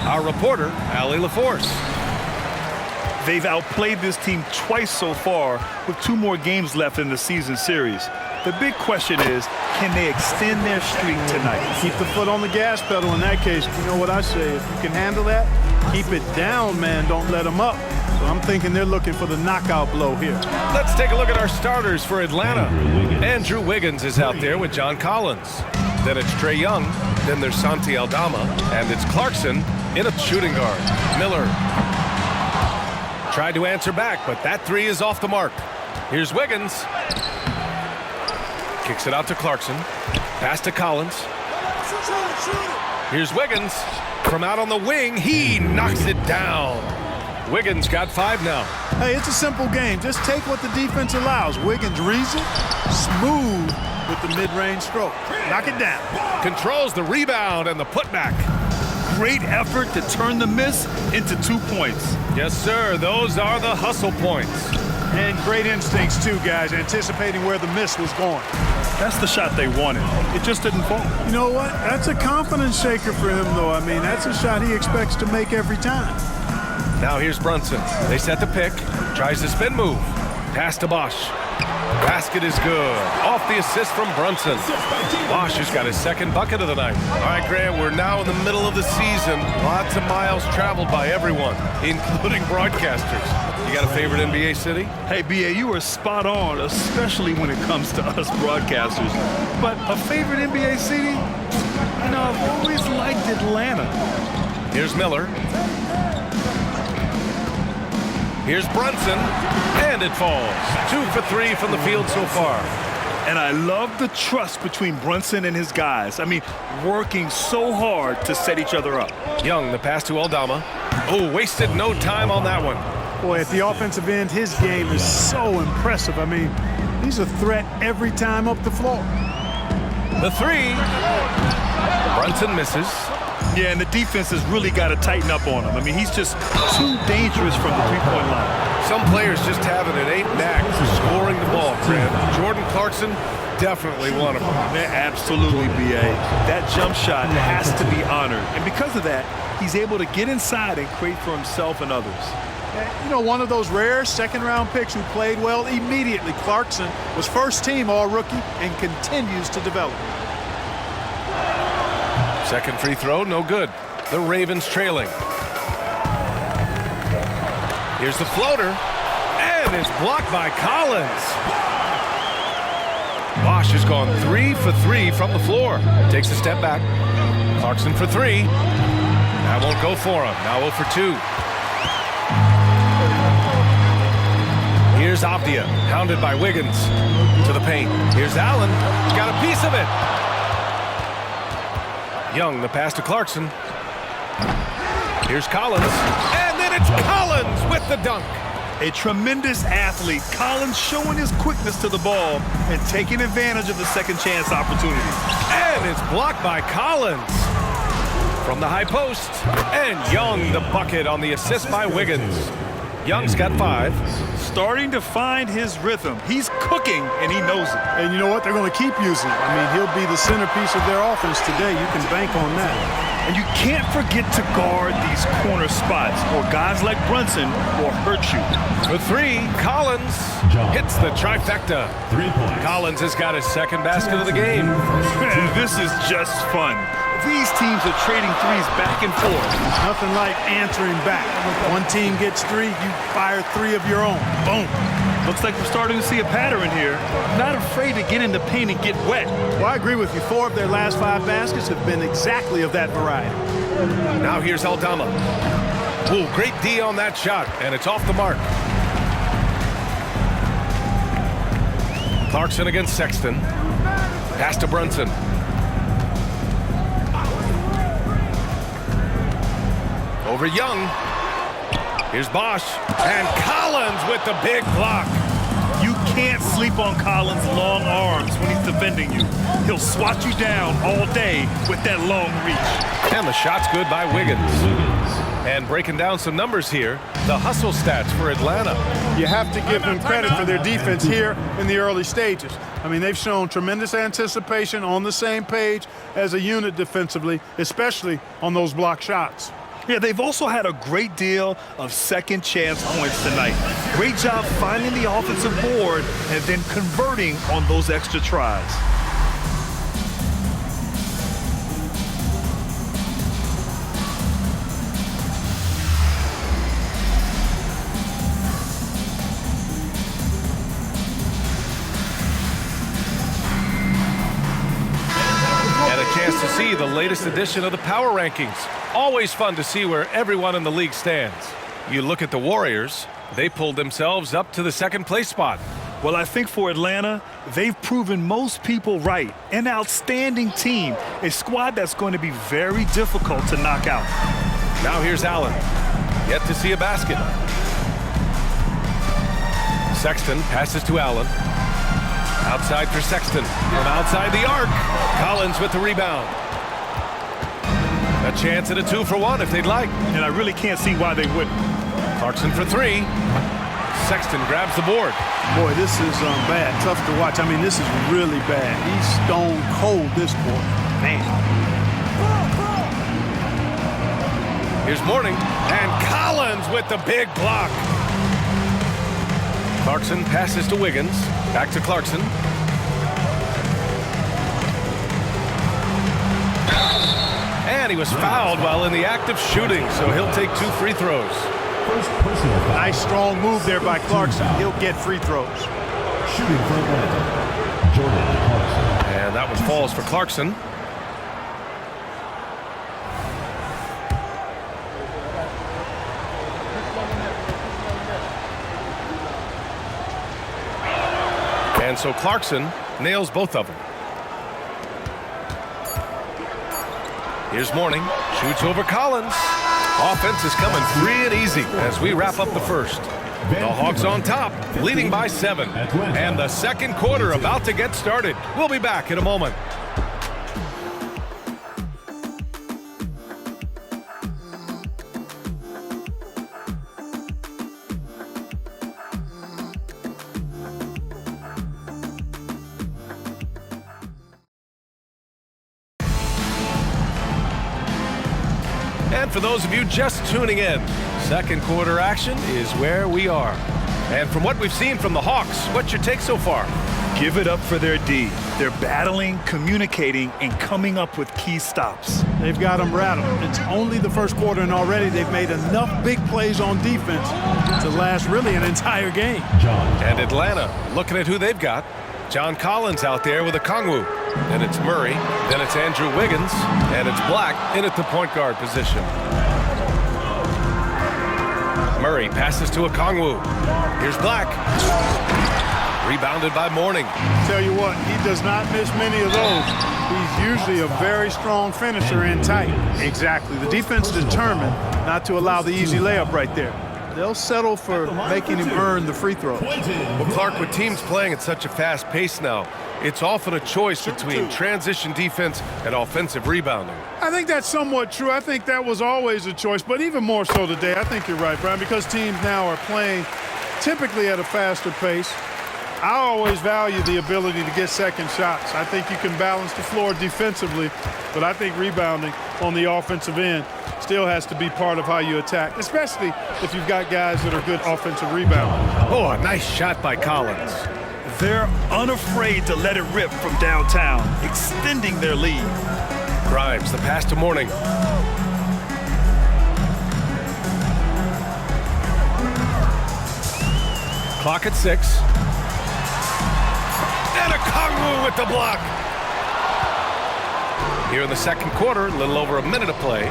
our reporter, Allie LaForce. They've outplayed this team twice so far with 2 more games left in the season series. The big question is, can they extend their streak tonight? Keep the foot on the gas pedal in that case. You know what I say, if you can handle that, keep it down, man, don't let them up. So I'm thinking they're looking for the knockout blow here. Let's take a look at our starters for Atlanta. Andrew Wiggins is out there with John Collins. Then it's Trae Young, then there's Santi Aldama, and it's Clarkson in a shooting guard. Miller tried to answer back, but that 3 is off the mark. Here's Wiggins. Kicks it out to Clarkson. Pass to Collins. Here's Wiggins. From out on the wing, he knocks it down. Wiggins got 5 now. Hey, it's a simple game. Just take what the defense allows. Wiggins reads it, smooth with the mid-range stroke. Knock it down. Controls the rebound and the putback. Great effort to turn the miss into 2 points. Yes, sir. Those are the hustle points. And great instincts, too, guys, anticipating where the miss was going. That's the shot they wanted. It just didn't fall. You know what? That's a confidence shaker for him, though. I mean, that's a shot he expects to make every time. Now here's Brunson. They set the pick. Tries the spin move. Pass to Bosch. Basket is good. Off the assist from Brunson. Bosch has got his 2nd bucket of the night. All right, Grant, we're now in the middle of the season. Lots of miles traveled by everyone, including broadcasters. You got a favorite NBA city? Hey, B.A., you are spot on, especially when it comes to us broadcasters. But a favorite NBA city? You know, I've always liked Atlanta. Here's Miller. Here's Brunson, and it falls. 2 for 3 from the field so far. And I love the trust between Brunson and his guys. I mean, working so hard to set each other up. Young, the pass to Aldama. Oh, wasted no time on that one. Boy, at the offensive end, his game is so impressive. I mean, he's a threat every time up the floor. The 3. Brunson misses. Yeah, and the defense has really got to tighten up on him. I mean, he's just too dangerous from the 3-point line. Some players just have an innate knack for scoring the ball, Grant. Jordan Clarkson, definitely one of them. Man, absolutely, B.A. That jump shot has to be honored. And because of that, he's able to get inside and create for himself and others. You know, one of those rare second-round picks who played well immediately. Clarkson was first-team all-rookie and continues to develop. 2nd free throw, no good. The Ravens trailing. Here's the floater, and it's blocked by Collins. Bosch has gone 3 for 3 from the floor. Takes a step back. Clarkson for 3. That won't go for him. Now 0 for 2. Here's Avdia, hounded by Wiggins. To the paint. Here's Allen. Got a piece of it. Young, the pass to Clarkson. Here's Collins. And then it's Collins with the dunk. A tremendous athlete. Collins showing his quickness to the ball and taking advantage of the second chance opportunity. And it's blocked by Collins. From the high post. And Young, the bucket on the assist by Wiggins. Young's got 5. Starting to find his rhythm. He's cooking, and he knows it. And you know what? They're going to keep using it. I mean, he'll be the centerpiece of their offense today. You can bank on that. And you can't forget to guard these corner spots, or guys like Brunson will hurt you. For 3, Collins hits the trifecta. 3 points. Collins has got his 2nd basket of the game. This is just fun. These teams are trading threes back and forth. Nothing like answering back. One team gets 3, you fire 3 of your own. Boom. Looks like we're starting to see a pattern here. Not afraid to get in the paint and get wet. Well, I agree with you. 4 of their last 5 baskets have been exactly of that variety. Now here's Aldama. Ooh, great D on that shot, and it's off the mark. Clarkson against Sexton. Pass to Brunson. Over Young. Here's Bosch. And Collins with the big block. You can't sleep on Collins' long arms when he's defending you. He'll swat you down all day with that long reach. And the shot's good by Wiggins. And breaking down some numbers here, the hustle stats for Atlanta. You have to give them credit for their defense here in the early stages. I mean, they've shown tremendous anticipation, on the same page as a unit defensively, especially on those block shots. Yeah, they've also had a great deal of second chance points tonight. Great job finding the offensive board and then converting on those extra tries. Chance to see the latest edition of the Power Rankings. Always fun to see where everyone in the league stands. You look at the Warriors, they pulled themselves up to the second place spot. Well, I think for Atlanta, they've proven most people right. An outstanding team, a squad that's going to be very difficult to knock out. Now here's Allen. Yet to see a basket. Sexton passes to Allen. Outside for Sexton. From outside the arc. Collins with the rebound. A chance at a 2-for-1 if they'd like. And I really can't see why they wouldn't. Clarkson for 3. Sexton grabs the board. Boy, this is bad. Tough to watch. I mean, this is really bad. He's stone cold, this boy. Man. Here's Mourning. And Collins with the big block. Clarkson passes to Wiggins. Back to Clarkson. And he was fouled while in the act of shooting, so he'll take 2 free throws. Nice strong move there by Clarkson. He'll get free throws. Shooting for Atlanta, Jordan Clarkson. And that one falls for Clarkson. And so Clarkson nails both of them. Here's Mourning. Shoots over Collins. Offense is coming free and easy as we wrap up the first. The Hawks on top, leading by 7. And the second quarter about to get started. We'll be back in a moment. And for those of you just tuning in, second quarter action is where we are. And from what we've seen from the Hawks, what's your take so far? Give it up for their D. They're battling, communicating, and coming up with key stops. They've got them rattled. It's only the first quarter, and already they've made enough big plays on defense to last really an entire game. And Atlanta, looking at who they've got. John Collins out there with a Kongwu. Then it's Murray. Then it's Andrew Wiggins. And it's Black in at the point guard position. Murray passes to a Kongwu. Here's Black. Rebounded by Mourning. Tell you what, he does not miss many of those. He's usually a very strong finisher in tight. Exactly. The defense determined not to allow the easy layup right there. They'll settle for making him earn the free throw. Well, Clark, with teams playing at such a fast pace now, it's often a choice between transition defense and offensive rebounding. I think that's somewhat true. I think that was always a choice, but even more so today. I think you're right, Brian, because teams now are playing typically at a faster pace. I always value the ability to get second shots. I think you can balance the floor defensively, but I think rebounding on the offensive end still has to be part of how you attack, especially if you've got guys that are good offensive rebounders. Oh, a nice shot by Collins. They're unafraid to let it rip from downtown, extending their lead. Grimes, the pass to Mourning. Clock at 6. And a Kongwu with the block. Here in the second quarter, a little over a minute of play.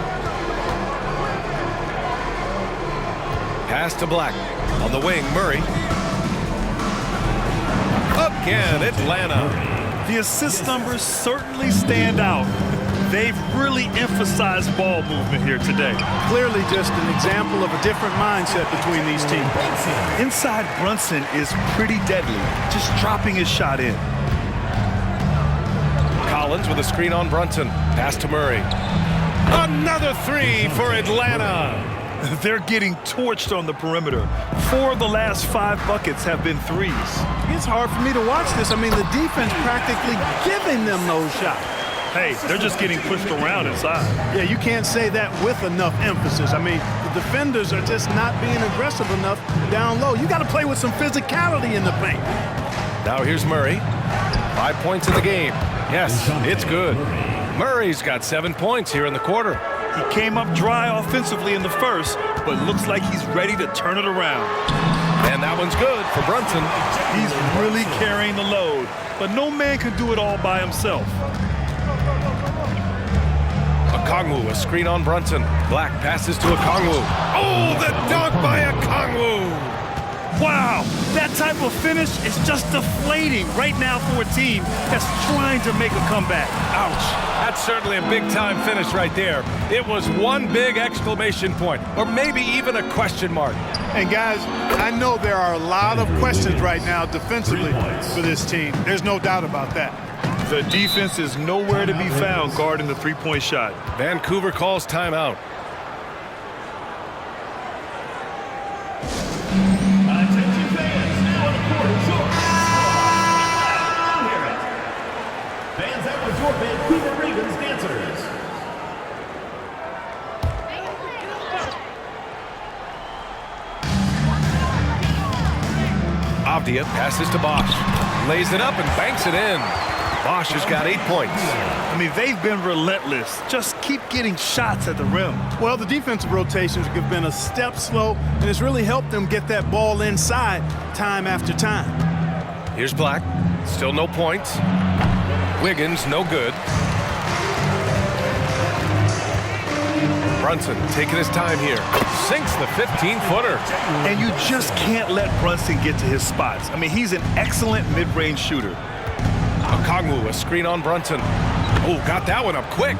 Pass to Black. On the wing, Murray. Again, Atlanta. The assist numbers certainly stand out. They've really emphasized ball movement here today. Clearly just an example of a different mindset between these teams. Inside Brunson is pretty deadly, just dropping his shot in. Collins with a screen on Brunson. Pass to Murray. Another 3 for Atlanta. They're getting torched on the perimeter. 4 of the last 5 buckets have been threes. It's hard for me to watch this. I mean, the defense practically giving them those shots. Hey, they're just getting pushed around inside. Yeah, you can't say that with enough emphasis. I mean, the defenders are just not being aggressive enough down low. You got to play with some physicality in the paint. Now here's Murray. 5 points in the game. Yes, it's good. Murray's got 7 points here in the quarter. He came up dry offensively in the first, but looks like he's ready to turn it around. And that one's good for Brunson. He's really carrying the load, but no man can do it all by himself. Okongwu, a screen on Brunson. Black passes to Okongwu. Oh, the dunk by Okongwu! Wow, that type of finish is just deflating right now for a team that's trying to make a comeback. Ouch. That's certainly a big-time finish right there. It was one big exclamation point, or maybe even a question mark. And guys, I know there are a lot of questions right now defensively for this team. There's no doubt about that. The defense is nowhere to be found guarding the three-point shot. Vancouver calls timeout. Attention fans, now the quarter short. Hear it. Fans, that was your Vancouver Ravens dancers. Avdia passes to Bosch. Lays it up and banks it in. Bosch has got 8 points. I mean, they've been relentless. Just keep getting shots at the rim. Well, the defensive rotations have been a step slow, and it's really helped them get that ball inside time after time. Here's Black. Still no points. Wiggins, no good. Brunson taking his time here. Sinks the 15-footer. And you just can't let Brunson get to his spots. I mean, he's an excellent mid-range shooter. Okongwu, a screen on Brunson. Oh, got that one up quick.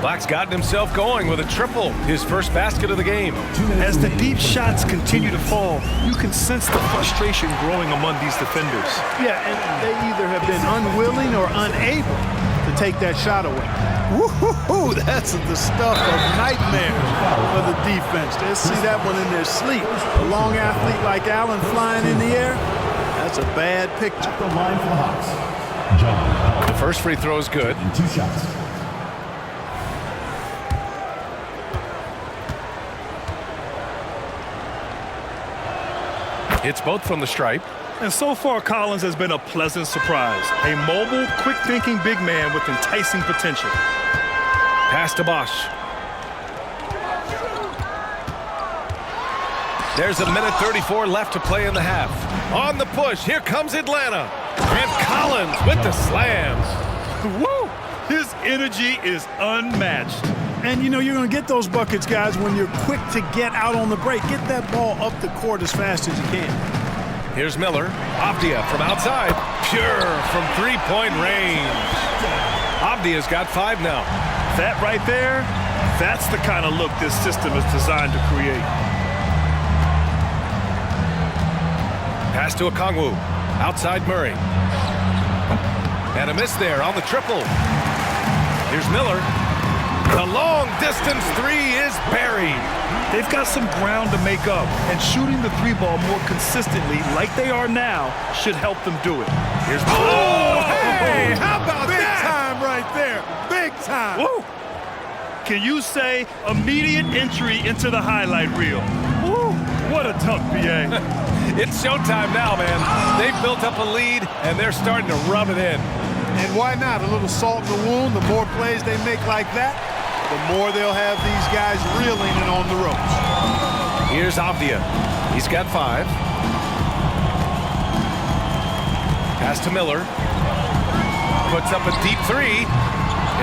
Black's gotten himself going with a triple, his first basket of the game. As the deep shots continue to fall, you can sense the frustration growing among these defenders. Yeah, and they either have been unwilling or unable to take that shot away. Woo-hoo-hoo, that's the stuff of nightmares for the defense. They see that one in their sleep. A long athlete like Allen flying in the air, that's a bad picture. At the line for the Hawks. John. The first free throw is good. In 2 shots. It's both from the stripe. And so far, Collins has been a pleasant surprise. A mobile, quick-thinking big man with enticing potential. Pass to Bosch. There's a minute 34 left to play in the half. On the push, here comes Atlanta. And Collins with the slam. Woo! His energy is unmatched. And you know you're going to get those buckets, guys, when you're quick to get out on the break. Get that ball up the court as fast as you can. Here's Miller. Avdia from outside. Pure from three-point range. Avdia's got 5 now. That right there, that's the kind of look this system is designed to create. Pass to Okongwu. Outside Murray. And a miss there on the triple. Here's Miller. The long-distance 3 is buried. They've got some ground to make up, and shooting the 3-ball more consistently like they are now should help them do it. Here's Hey, how about big that? Big time right there. Big time. Woo! Can you say immediate entry into the highlight reel? Woo! What a tough BA. It's showtime now, man. They've built up a lead, and they're starting to rub it in. And why not? A little salt in the wound. The more plays they make like that, the more they'll have these guys reeling and on the ropes. Here's Avdia. He's got 5. Pass to Miller. Puts up a deep 3.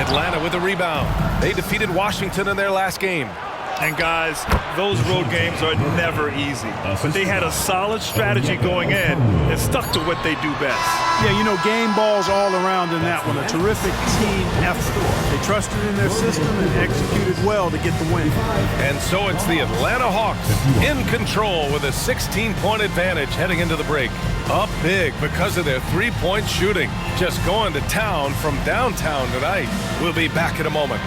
Atlanta with a rebound. They defeated Washington in their last game. And guys, those road games are never easy. But they had a solid strategy going in and stuck to what they do best. Yeah, you know, game balls all around in that one. A terrific team effort. They trusted in their system and executed well to get the win. And so it's the Atlanta Hawks in control with a 16-point advantage heading into the break. Up big because of their three-point shooting. Just going to town from downtown tonight. We'll be back in a moment.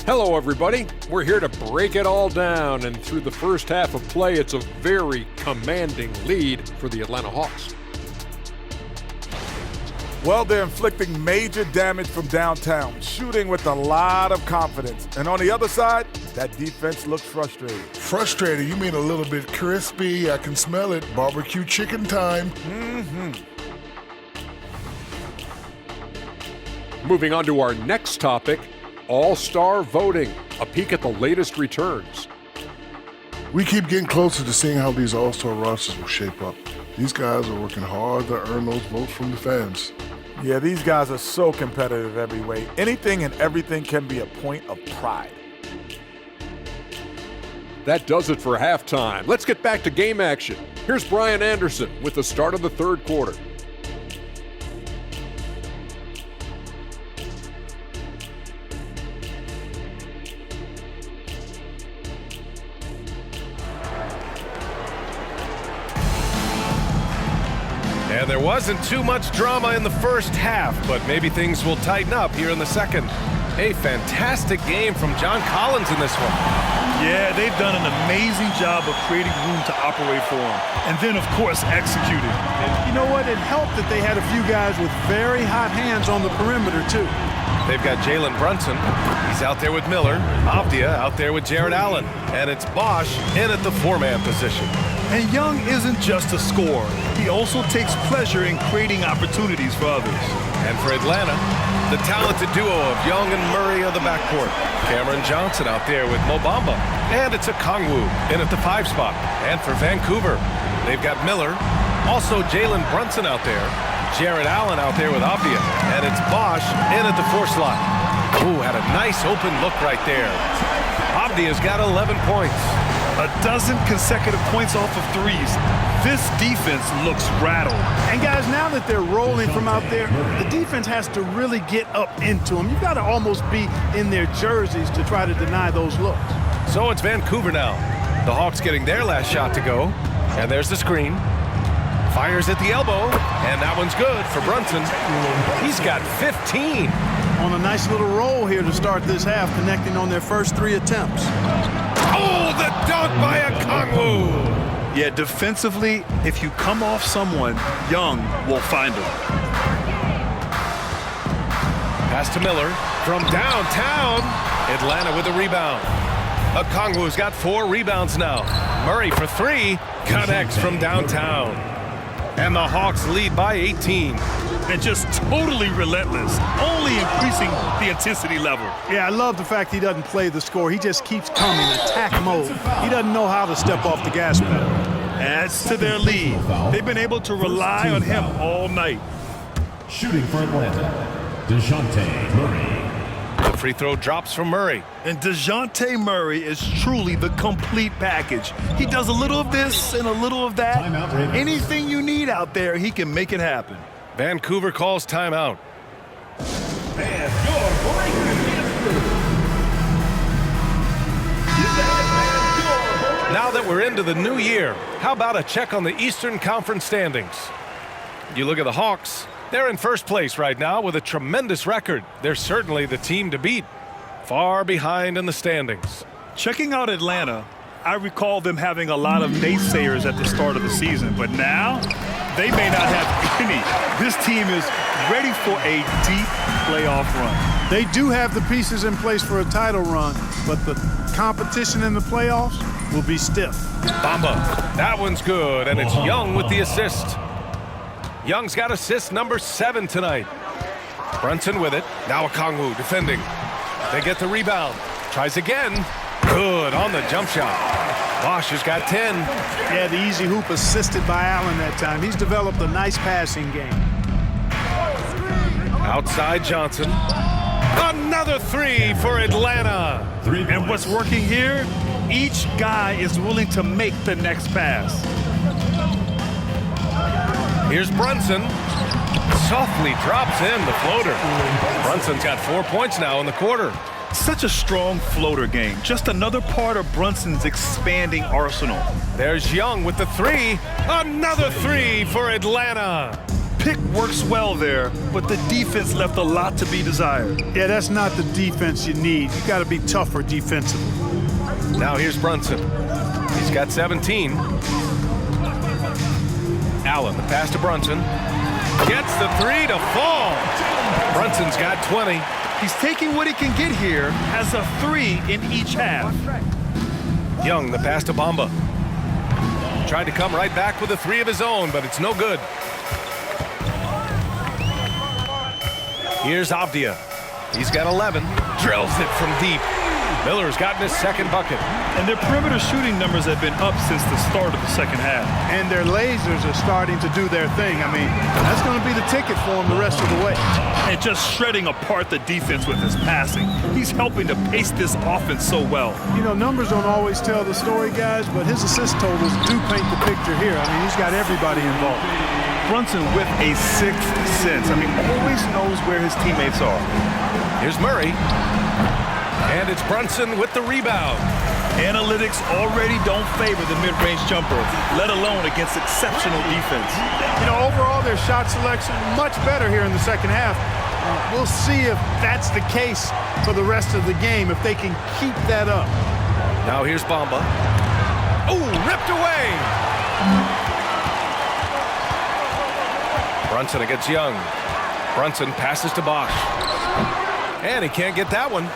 Hello, everybody. We're here to break it all down, and through the first half of play, it's a very commanding lead for the Atlanta Hawks. Well, they're inflicting major damage from downtown, shooting with a lot of confidence. And on the other side, that defense looks frustrated. Frustrated? You mean a little bit crispy? I can smell it. Barbecue chicken time. Moving on to our next topic, All-Star voting. A peek at the latest returns. We keep getting closer to seeing how these All-Star rosters will shape up. These guys are working hard to earn those votes from the fans. Yeah, these guys are so competitive every way. Anything and everything can be a point of pride. That does it for halftime. Let's get back to game action. Here's Brian Anderson with the start of the third quarter. And there wasn't too much drama in the first half, but maybe things will tighten up here in the second. A fantastic game from John Collins in this one. Yeah, they've done an amazing job of creating room to operate for him. And then, of course, executing. You know what? It helped that they had a few guys with very hot hands on the perimeter, too. They've got Jalen Brunson. He's out there with Miller. Avdia out there with Jared Allen. And it's Bosch in at the four-man position. And Young isn't just a scorer. He also takes pleasure in creating opportunities for others. And for Atlanta, the talented duo of Young and Murray of the backcourt. Cameron Johnson out there with Mo Bamba. And it's a Kongwu in at the 5 spot. And for Vancouver, they've got Miller. Also Jalen Brunson out there. Jared Allen out there with Avdia. And it's Bosch in at the 4 slot. Ooh, had a nice open look right there. Avdia's got 11 points. A dozen consecutive points off of threes. This defense looks rattled. And guys, now that they're rolling from out there, the defense has to really get up into them. You've got to almost be in their jerseys to try to deny those looks. So it's Vancouver now. The Hawks getting their last shot to go. And there's the screen. Fires at the elbow. And that one's good for Brunson. He's got 15. On a nice little roll here to start this half, connecting on their first 3 attempts. Oh, the dunk by a Kongwu. Yeah, defensively, if you come off someone, Young will find him. Pass to Miller from downtown. Atlanta with a rebound. Okongwu's got 4 rebounds now. Murray for 3. Connects from downtown. And the Hawks lead by 18. And just totally relentless, only increasing the intensity level. Yeah, I love the fact he doesn't play the score. He just keeps coming, attack mode. He doesn't know how to step off the gas pedal. Adds to their lead. They've been able to rely on him all night. Shooting for Atlanta, DeJounte Murray. The free throw drops from Murray. And DeJounte Murray is truly the complete package. He does a little of this and a little of that. Timeout, Ravens. Anything you need out there, he can make it happen. Vancouver calls timeout. And your breaker is through. Now that we're into the new year, how about a check on the Eastern Conference standings? You look at the Hawks, they're in first place right now with a tremendous record. They're certainly the team to beat. Far behind in the standings. Checking out Atlanta, I recall them having a lot of naysayers at the start of the season, but now they may not have any. This team is ready for a deep playoff run. They do have the pieces in place for a title run, but the competition in the playoffs will be stiff. Bamba, that one's good, and it's Young with the assist. Young's got assist number 7 tonight. Brunson with it. Now Okongwu defending. They get the rebound. Tries again. Good on the jump shot. Bosch has got 10. Yeah, the easy hoop assisted by Allen that time. He's developed a nice passing game. Outside Johnson. Another 3 for Atlanta. And what's working here, each guy is willing to make the next pass. Here's Brunson. Softly drops in the floater. Brunson's got 4 points now in the quarter. Such a strong floater game. Just another part of Brunson's expanding arsenal. There's Young with the 3. Another 3 for Atlanta. pick works well there, but the defense left a lot to be desired. Yeah, that's not the defense you need. You got to be tougher defensively. Now here's Brunson. He's got 17. Allen, the pass to Brunson. Gets the three to fall. Brunson's got 20. He's taking what he can get here, has a 3 in each half. Young, the pass to Bamba. Tried to come right back with a 3 of his own, but it's no good. Here's Avdia. He's got 11. Drills it from deep. Miller's gotten his second bucket. And their perimeter shooting numbers have been up since the start of the second half. And their lasers are starting to do their thing. I mean, that's going to be the ticket for them the rest of the way. And just shredding apart the defense with his passing. He's helping to pace this offense so well. You know, numbers don't always tell the story, guys, but his assist totals do paint the picture here. I mean, he's got everybody involved. Brunson with a sixth sense. I mean, always knows where his teammates are. Here's Murray. And it's Brunson with the rebound. Analytics already don't favor the mid-range jumper, let alone against exceptional defense. You know, overall, their shot selection much better here in the second half. We'll see if that's the case for the rest of the game, if they can keep that up. Now here's Bamba. Oh, ripped away. Brunson against Young. Brunson passes to Bosch. And he can't get that one.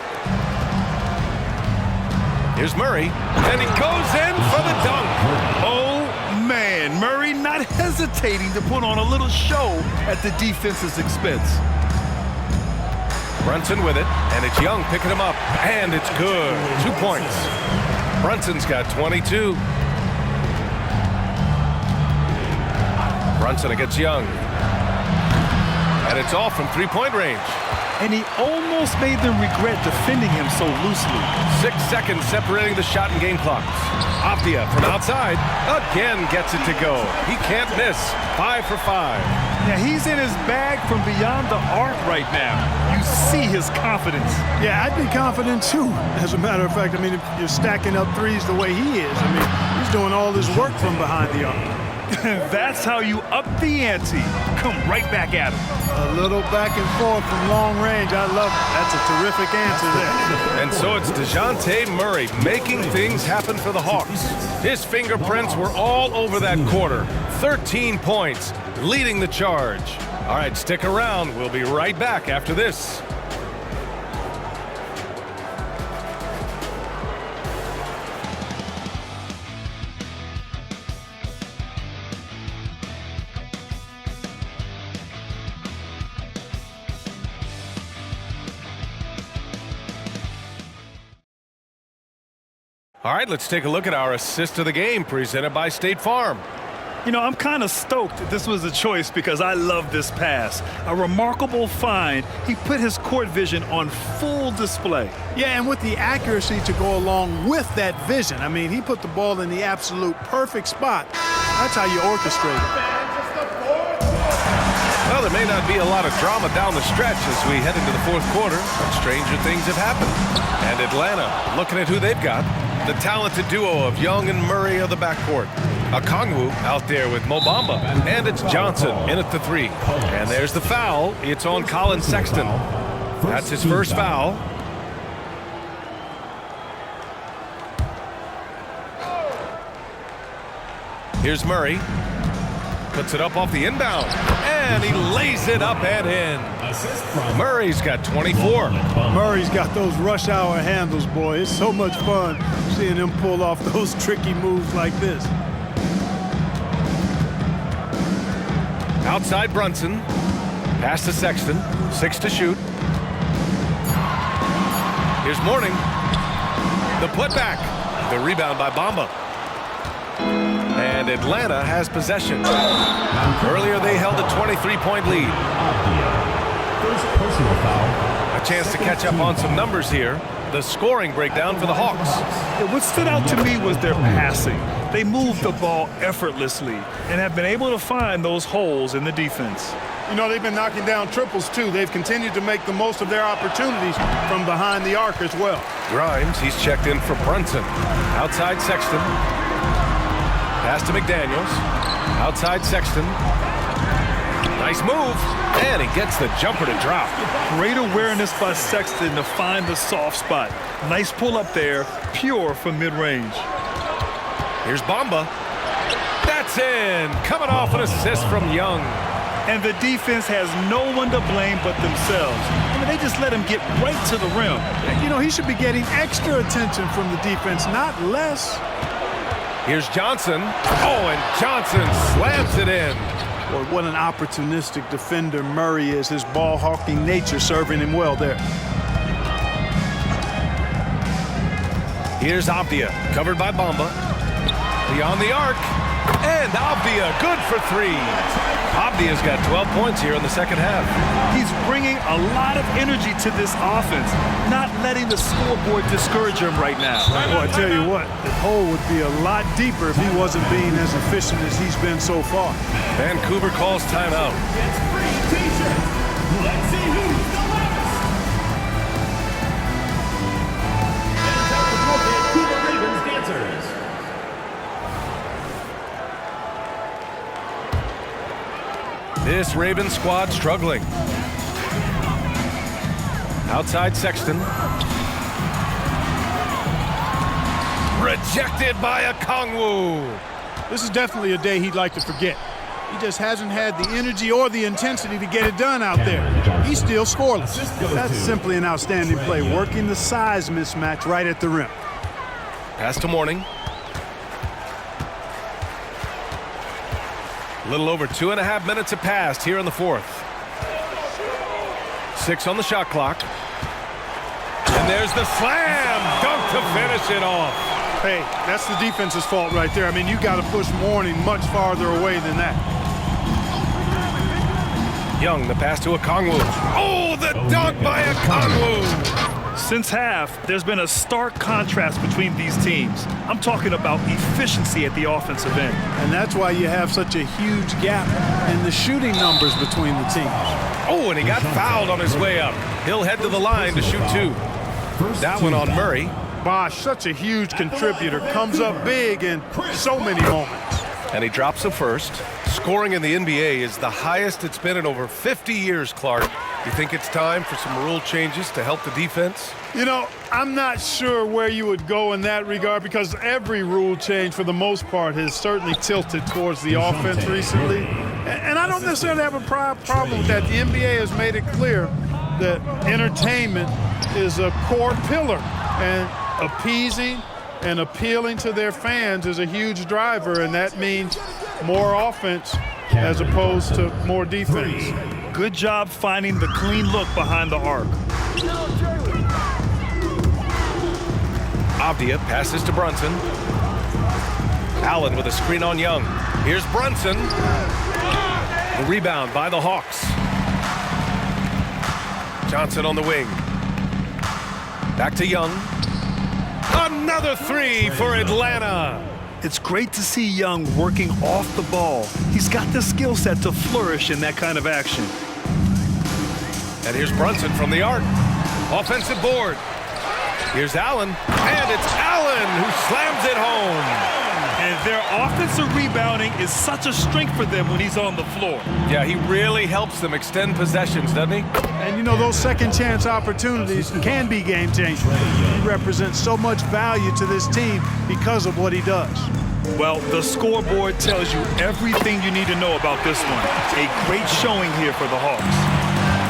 Here's Murray, and he goes in for the dunk. Oh, man, Murray not hesitating to put on a little show at the defense's expense. Brunson with it, and it's Young picking him up, and it's good. 2 points. Brunson's got 22. Brunson against Young. And it's all from three-point range. And he almost made them regret defending him so loosely. 6 seconds separating the shot and game clocks. Avdia from outside again gets it to go. He can't miss. 5 for 5. Yeah, he's in his bag from beyond the arc right now. You see his confidence. Yeah, I'd be confident too. As a matter of fact, I mean, if you're stacking up threes the way he is, I mean, he's doing all this work from behind the arc. That's how you up the ante. Come right back at him. A little back and forth from long range. I love it. That's a terrific answer there. And so it's DeJounte Murray making things happen for the Hawks. His fingerprints were all over that quarter. 13 points, leading the charge. All right, stick around. We'll be right back after this. All right, let's take a look at our assist of the game presented by State Farm. You know, I'm kind of stoked that this was a choice because I love this pass. A remarkable find. He put his court vision on full display. Yeah, and with the accuracy to go along with that vision. I mean, he put the ball in the absolute perfect spot. That's how you orchestrate it. Well, there may not be a lot of drama down the stretch as we head into the fourth quarter, but stranger things have happened. And Atlanta, looking at who they've got, the talented duo of Young and Murray of the backcourt. Okongwu out there with Mo Bamba, and it's Johnson in at the 3. And there's the foul. It's on Colin Sexton. That's his first foul. Here's Murray. Puts it up off the inbound, and he lays it up and in. Murray's got 24. Murray's got those rush hour handles, boy. It's so much fun seeing him pull off those tricky moves like this. Outside Brunson. Pass to Sexton. 6 to shoot. Here's Mourning. The putback. The rebound by Bamba. And Atlanta has possession. Earlier they held a 23-point lead. First personal foul. A chance to catch up on some numbers here. The scoring breakdown for the Hawks. What stood out to me was their passing. They moved the ball effortlessly and have been able to find those holes in the defense. You know, they've been knocking down triples, too. They've continued to make the most of their opportunities from behind the arc as well. Grimes, he's checked in for Brunson. Outside Sexton. Pass to McDaniels. Outside Sexton. Nice move, and he gets the jumper to drop. Great awareness by Sexton to find the soft spot. Nice pull up there, pure from mid-range. Here's Bamba. That's in. Coming off an assist from Young. And the defense has no one to blame but themselves. I mean, they just let him get right to the rim. You know, he should be getting extra attention from the defense, not less. Here's Johnson. Oh, and Johnson slams it in. Boy, what an opportunistic defender Murray is. His ball-hawking nature serving him well there. Here's Avdia, covered by Bamba. Beyond the arc. And Avdia, good for three. Avdia's got 12 points here in the second half. He's bringing a lot of energy to this offense, not letting the scoreboard discourage him right now. Well, I tell you what, the hole would be a lot deeper if he wasn't being as efficient as he's been so far. Vancouver calls timeout. It's free t-shirts. Let's see who's the loudest. Fans out with your Vancouver Ravens dancers. This Ravens squad struggling. Outside Sexton. Rejected by Okongwu. This is definitely a day he'd like to forget. He just hasn't had the energy or the intensity to get it done out there. He's still scoreless. That's simply an outstanding play, working the size mismatch right at the rim. Pass to Morning. A little over 2.5 minutes have passed here in the fourth. 6 on the shot clock. And there's the slam dunk to finish it off. Hey, that's the defense's fault right there. I mean, you got to push Morning much farther away than that. Young, the pass to Okongwu. Oh, the dunk by Okongwu. Since half, there's been a stark contrast between these teams. I'm talking about efficiency at the offensive end. And that's why you have such a huge gap in the shooting numbers between the teams. Oh, and he got fouled on his way up. He'll head to the line to shoot two. That one on Murray. Bosh, such a huge contributor, comes up big in so many moments. And he drops the first. Scoring in the NBA is the highest it's been in over 50 years, Clark. You think it's time for some rule changes to help the defense? You know, I'm not sure where you would go in that regard because every rule change, for the most part, has certainly tilted towards the offense recently. And I don't necessarily have a problem with that. The NBA has made it clear that entertainment is a core pillar, and appeasing and appealing to their fans is a huge driver, and that means more offense as opposed to more defense. Good job finding the clean look behind the arc. Avdia passes to Brunson. Allen with a screen on Young. Here's Brunson. The rebound by the Hawks. Johnson on the wing. Back to Young. Another three for Atlanta. It's great to see Young working off the ball. He's got the skill set to flourish in that kind of action. And here's Brunson from the arc. Offensive board. Here's Allen. And it's Allen who slams it home. And their offensive rebounding is such a strength for them when he's on the floor. Yeah, he really helps them extend possessions, doesn't he? And you know, those second chance opportunities can be game changing. He represents so much value to this team because of what he does. Well, the scoreboard tells you everything you need to know about this one. A great showing here for the Hawks.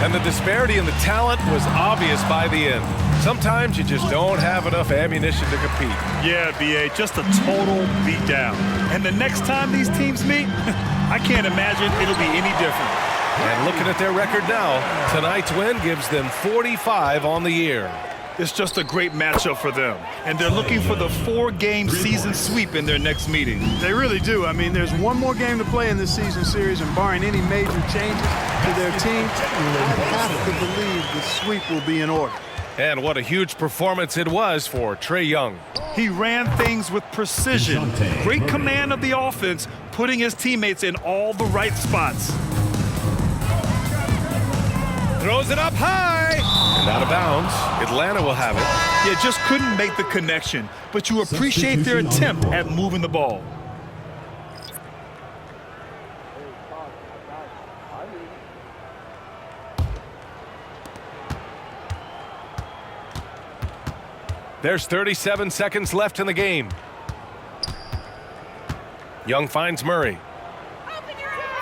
And the disparity in the talent was obvious by the end. Sometimes you just don't have enough ammunition to compete. Yeah, B.A., just a total beatdown. And the next time these teams meet, I can't imagine it'll be any different. And looking at their record now, tonight's win gives them 45 on the year. It's just a great matchup for them. And they're looking for the 4-game season sweep in their next meeting. They really do. I mean, there's one more game to play in this season series, and barring any major changes to their team, I have to believe the sweep will be in order. And what a huge performance it was for Trae Young. He ran things with precision. Great command of the offense, putting his teammates in all the right spots. Throws it up high. And out of bounds. Atlanta will have it. Yeah, just couldn't make the connection. But you appreciate their attempt at moving the ball. There's 37 seconds left in the game. Young finds Murray.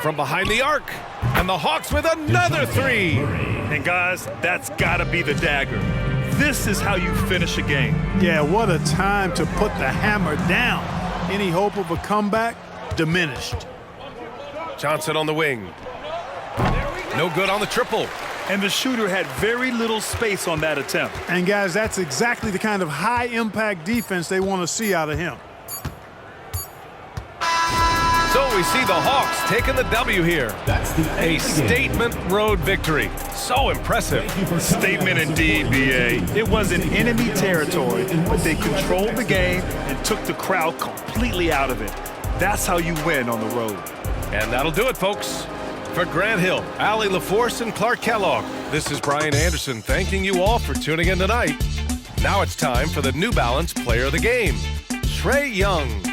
From behind the arc. And the Hawks with another three. And guys, that's got to be the dagger. This is how you finish a game. Yeah, what a time to put the hammer down. Any hope of a comeback? Diminished. Johnson on the wing. No good on the triple. And the shooter had very little space on that attempt. And guys, that's exactly the kind of high-impact defense they want to see out of him. So we see the Hawks taking the W here. That's the A statement road victory. So impressive. Statement indeed, B.A. It was in enemy territory, but they controlled the game and took the crowd completely out of it. That's how you win on the road. And that'll do it, folks. For Grant Hill, Allie LaForce, and Clark Kellogg, this is Brian Anderson thanking you all for tuning in tonight. Now it's time for the New Balance Player of the Game, Trae Young.